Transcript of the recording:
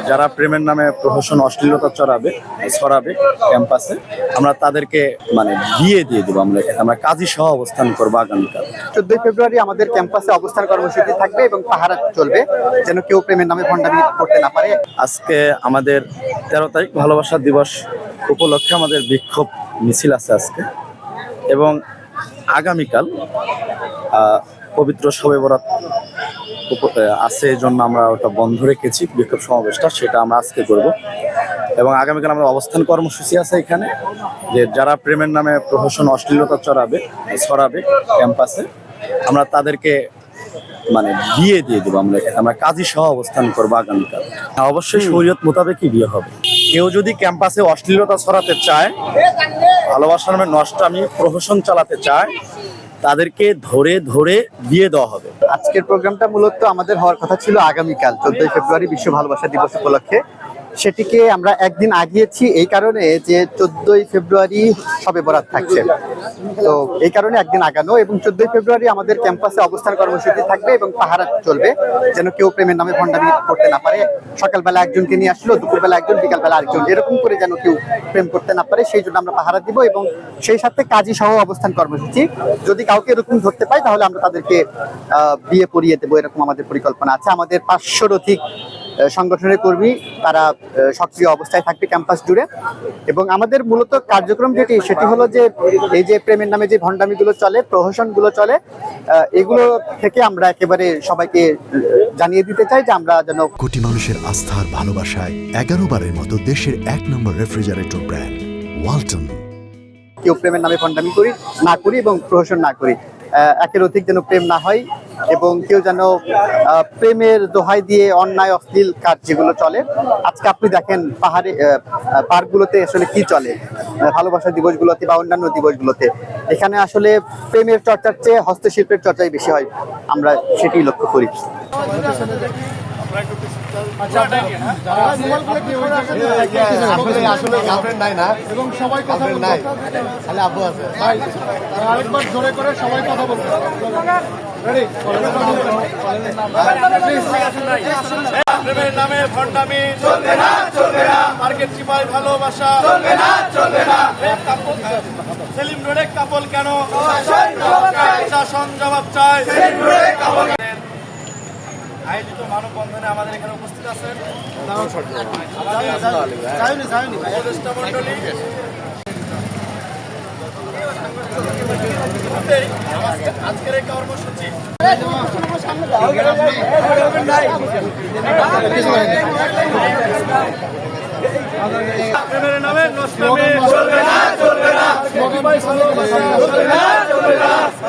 যারা প্রেমের নামে প্রহসন অশ্লীলতা ছড়াবে ক্যাম্পাসে, আমরা তাদেরকে মানে বিয়ে দিয়ে দেবো। আমরা কাজী সহ অবস্থান করবো আগামীকাল 14 ফেব্রুয়ারি আমাদের ক্যাম্পাসে অবস্থান কর্মসূচি থাকবে এবং পাহারা চলবে, যেন কেউ প্রেমের নামে ভণ্ডামি করতে না পারে। আজকে আমাদের 13 তারিখ ভালোবাসা দিবস উপলক্ষে আমাদের বিক্ষোভ মিছিল আছে আজকে, এবং আগামীকাল পবিত্র শবে বরাত আছে, এই জন্য আমরা ওটা বন্ধ রেখেছি বিক্ষোভ সমাবেশটা, সেটা আমরা আজকে করব। এবং আগামীকাল আমাদের অবস্থান কর্মসূচি আছে এখানে, যে যারা প্রেমের নামে প্রহসন অশ্লীলতা ছড়াবে ক্যাম্পাসে, আমরা তাদেরকে মানে বিয়ে দিয়ে দেবো। আমরা কাজী সহ অবস্থান করবো আগামীকাল। অবশ্যই শরীয়ত মোতাবেকই বিয়ে হবে। কেউ যদি ক্যাম্পাসে অশ্লীলতা ছড়াতে চায়, ভালোবাসার নামে নষ্টামি প্রহসন চালাতে চায়, তাদেরকে ধরে ধরে দিয়ে দেওয়া হবে। আজকের প্রোগ্রামটা মূলত আমাদের হওয়ার কথা ছিল আগামীকাল 14 ফেব্রুয়ারি বিশ্ব ভালোবাসা দিবস উপলক্ষে। সেটিকে আমরা একদিন আগিয়েছি এই কারণে যে 14 ফেব্রুয়ারি শবে বরাত থাকছে, তো এই কারণে একদিন আগানো। এবং 14 ফেব্রুয়ারি আমাদের ক্যাম্পাসে অবস্থান কর্মসূচি থাকবে এবং পাহারা চলবে, যেন কেউ প্রেমের নামে ভণ্ডামি করতে না পারে। সকালবেলা একজনকে নিয়ে আসলো, দুপুরবেলা একজন, বিকালবেলা আরেকজন, এরকম করে যেন কেউ প্রেম করতে না পারে, সেই জন্য আমরা পাহারা দিব। এবং সেই সাথে কাজী সহ অবস্থান কর্মসূচি, যদি কাউকে এরকম ধরতে পাই তাহলে আমরা তাদেরকে বিয়ে পড়িয়ে দেবো, এরকম আমাদের পরিকল্পনা আছে। আমাদের 500-র অধিক সংগঠনের কর্মী তারা সক্রিয় অবস্থায় থাকবে ক্যাম্পাস জুড়ে। এবং আমাদের মূলত কার্যক্রম সেটি হলো যে এই যে প্রেমের নামে যে ভণ্ডামিগুলো চলে, প্রহসনগুলো চলে, এগুলো থেকে আমরা একেবারে সবাইকে জানিয়ে দিতে চাই যে আমরা যেন কোটি মানুষের আস্থার ভালোবাসায় 11 বারের মতো দেশের 1 নম্বর রেফ্রিজারেটর ব্র্যান্ড ওয়ালটন। কেউ প্রেমের নামে ভণ্ডামি না করি এবং প্রহসন না করি, একের অধিক যেন প্রেম না হয়, এবং কেউ যেন প্রেমের দোহাই দিয়ে অন্যায় অশ্লীল কাজ যেগুলো চলে। আজকে আপনি দেখেন পার্কগুলোতে আসলে কি চলে, ভালোবাসা দিবসগুলোতে বা অন্যান্য দিবসগুলোতে, এখানে আসলে প্রেমের চর্চার চেয়ে হস্তশিল্পের চর্চাই বেশি হয়, আমরা সেটি লক্ষ্য করি। এবং সবাই কথা নাই, খালি আব্বু আছে ভাই, আরেকবার জোরে করে সবাই কথা বলতে প্রেমের নামে ভণ্ডামি চলবে না, চলবে না। মার্কেট চিপায় ভালোবাসা চলবে না, চলবে না। সেলিম রোডে কাপল কেন প্রশাসন জবাব চায়। আয়োজিত মানববন্ধনে আমাদের এখানে উপস্থিত আছেন উপদেষ্টা মণ্ডলী, আজকের এই কর্মসূচি প্রেমের নামে নষ্টামি